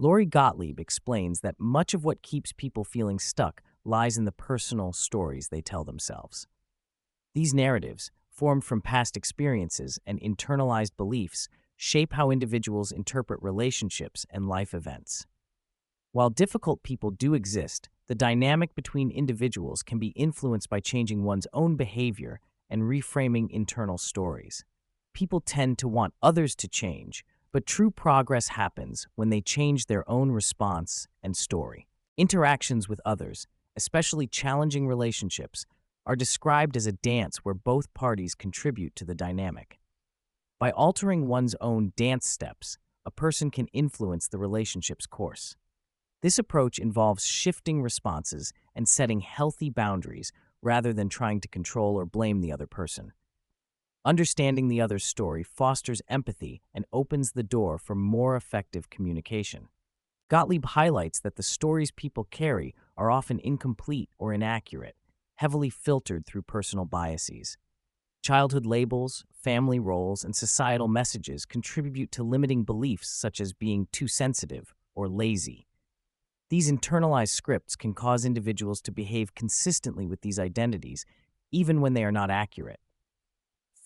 Lori Gottlieb explains that much of what keeps people feeling stuck lies in the personal stories they tell themselves. These narratives, formed from past experiences and internalized beliefs, shape how individuals interpret relationships and life events. While difficult people do exist, the dynamic between individuals can be influenced by changing one's own behavior and reframing internal stories. People tend to want others to change, but true progress happens when they change their own response and story. Interactions with others, especially challenging relationships, are described as a dance where both parties contribute to the dynamic. By altering one's own dance steps, a person can influence the relationship's course. This approach involves shifting responses and setting healthy boundaries rather than trying to control or blame the other person. Understanding the other's story fosters empathy and opens the door for more effective communication. Gottlieb highlights that the stories people carry are often incomplete or inaccurate, heavily filtered through personal biases. Childhood labels, family roles, and societal messages contribute to limiting beliefs such as being too sensitive or lazy. These internalized scripts can cause individuals to behave consistently with these identities, even when they are not accurate.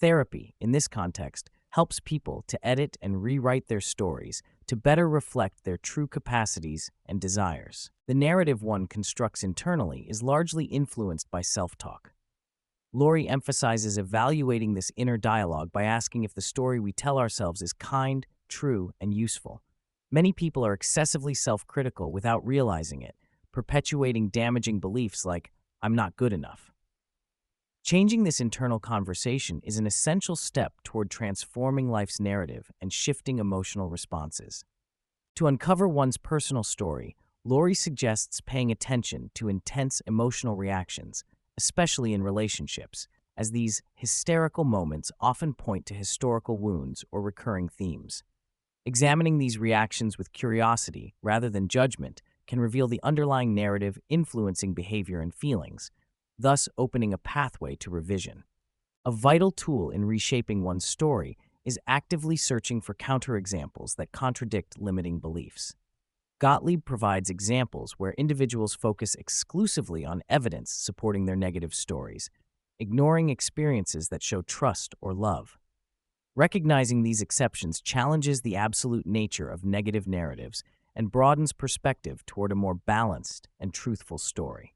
Therapy, in this context, helps people to edit and rewrite their stories to better reflect their true capacities and desires. The narrative one constructs internally is largely influenced by self-talk. Lori emphasizes evaluating this inner dialogue by asking if the story we tell ourselves is kind, true, and useful. Many people are excessively self-critical without realizing it, perpetuating damaging beliefs like, "I'm not good enough." Changing this internal conversation is an essential step toward transforming life's narrative and shifting emotional responses. To uncover one's personal story, Lori suggests paying attention to intense emotional reactions, especially in relationships, as these hysterical moments often point to historical wounds or recurring themes. Examining these reactions with curiosity rather than judgment can reveal the underlying narrative influencing behavior and feelings, thus opening a pathway to revision. A vital tool in reshaping one's story is actively searching for counterexamples that contradict limiting beliefs. Gottlieb provides examples where individuals focus exclusively on evidence supporting their negative stories, ignoring experiences that show trust or love. Recognizing these exceptions challenges the absolute nature of negative narratives and broadens perspective toward a more balanced and truthful story.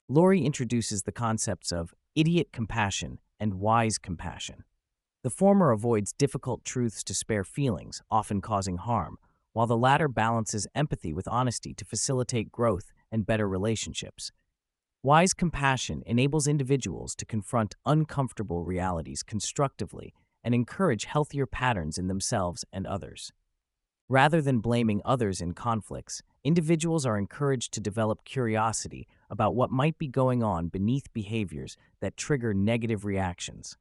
Lori introduces the concepts of idiot compassion and wise compassion. The former avoids difficult truths to spare feelings, often causing harm, while the latter balances empathy with honesty to facilitate growth and better relationships. Wise compassion enables individuals to confront uncomfortable realities constructively and encourage healthier patterns in themselves and others. Rather than blaming others in conflicts, individuals are encouraged to develop curiosity about what might be going on beneath behaviors that trigger negative reactions.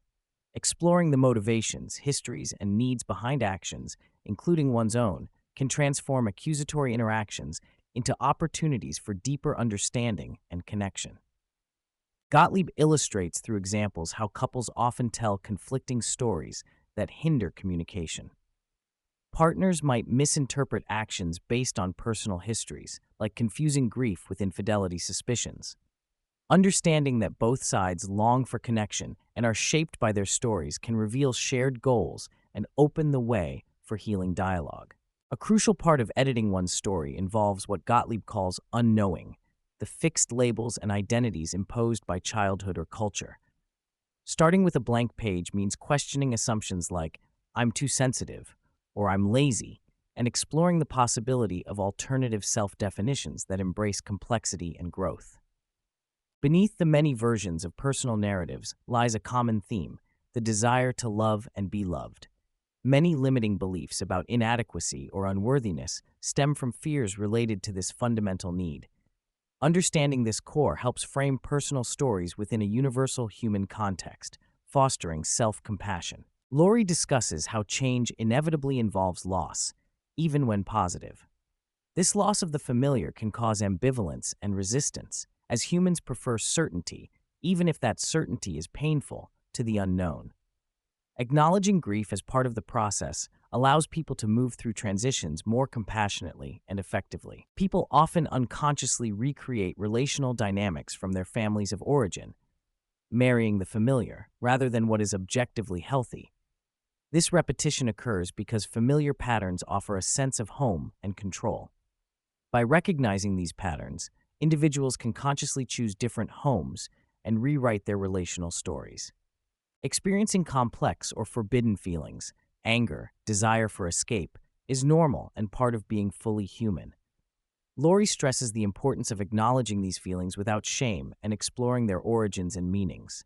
Exploring the motivations, histories, and needs behind actions, including one's own, can transform accusatory interactions into opportunities for deeper understanding and connection. Gottlieb illustrates through examples how couples often tell conflicting stories that hinder communication. Partners might misinterpret actions based on personal histories, like confusing grief with infidelity suspicions. Understanding that both sides long for connection and are shaped by their stories can reveal shared goals and open the way for healing dialogue. A crucial part of editing one's story involves what Gottlieb calls unknowing, the fixed labels and identities imposed by childhood or culture. Starting with a blank page means questioning assumptions like, "I'm too sensitive," or "I'm lazy," and exploring the possibility of alternative self-definitions that embrace complexity and growth. Beneath the many versions of personal narratives lies a common theme, the desire to love and be loved. Many limiting beliefs about inadequacy or unworthiness stem from fears related to this fundamental need. Understanding this core helps frame personal stories within a universal human context, fostering self-compassion. Lori discusses how change inevitably involves loss, even when positive. This loss of the familiar can cause ambivalence and resistance, as humans prefer certainty, even if that certainty is painful, to the unknown. Acknowledging grief as part of the process allows people to move through transitions more compassionately and effectively. People often unconsciously recreate relational dynamics from their families of origin, marrying the familiar, rather than what is objectively healthy. This repetition occurs because familiar patterns offer a sense of home and control. By recognizing these patterns, individuals can consciously choose different homes and rewrite their relational stories. Experiencing complex or forbidden feelings, anger, desire for escape, is normal and part of being fully human. Lori stresses the importance of acknowledging these feelings without shame and exploring their origins and meanings.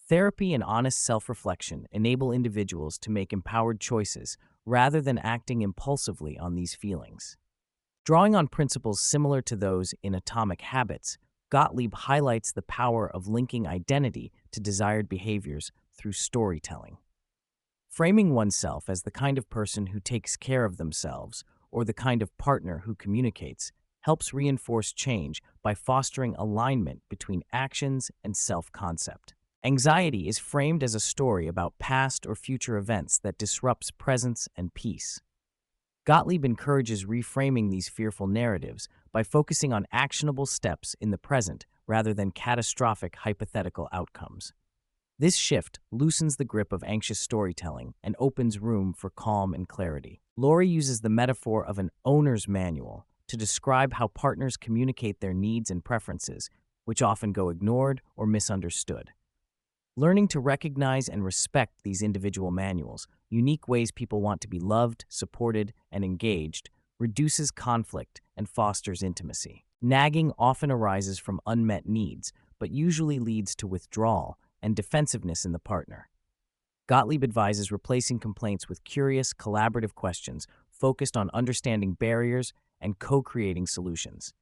Therapy and honest self-reflection enable individuals to make empowered choices rather than acting impulsively on these feelings. Drawing on principles similar to those in Atomic Habits, Gottlieb highlights the power of linking identity to desired behaviors through storytelling. Framing oneself as the kind of person who takes care of themselves or the kind of partner who communicates helps reinforce change by fostering alignment between actions and self-concept. Anxiety is framed as a story about past or future events that disrupts presence and peace. Gottlieb encourages reframing these fearful narratives by focusing on actionable steps in the present rather than catastrophic hypothetical outcomes. This shift loosens the grip of anxious storytelling and opens room for calm and clarity. Lori uses the metaphor of an owner's manual to describe how partners communicate their needs and preferences, which often go ignored or misunderstood. Learning to recognize and respect these individual manuals, unique ways people want to be loved, supported, and engaged, reduces conflict and fosters intimacy. Nagging often arises from unmet needs, but usually leads to withdrawal and defensiveness in the partner. Gottlieb advises replacing complaints with curious, collaborative questions focused on understanding barriers and co-creating solutions.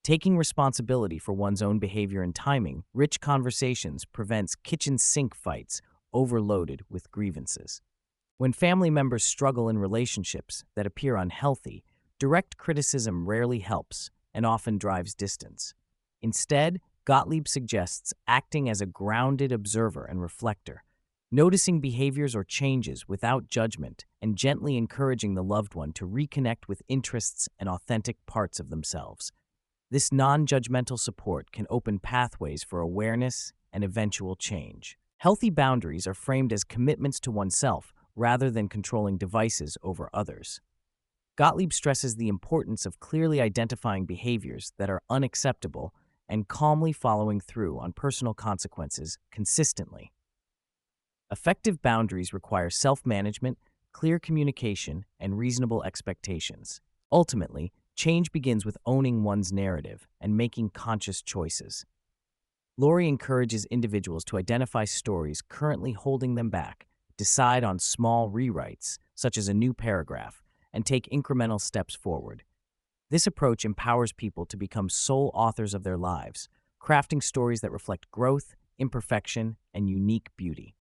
Taking responsibility for one's own behavior and timing, rich conversations prevents kitchen sink fights overloaded with grievances. When family members struggle in relationships that appear unhealthy, direct criticism rarely helps and often drives distance. Instead, Gottlieb suggests acting as a grounded observer and reflector, noticing behaviors or changes without judgment and gently encouraging the loved one to reconnect with interests and authentic parts of themselves. This non-judgmental support can open pathways for awareness and eventual change. Healthy boundaries are framed as commitments to oneself rather than controlling devices over others. Gottlieb stresses the importance of clearly identifying behaviors that are unacceptable and calmly following through on personal consequences consistently. Effective boundaries require self-management, clear communication, and reasonable expectations. Ultimately, change begins with owning one's narrative and making conscious choices. Lori encourages individuals to identify stories currently holding them back, decide on small rewrites, such as a new paragraph, and take incremental steps forward. This approach empowers people to become sole authors of their lives, crafting stories that reflect growth, imperfection, and unique beauty.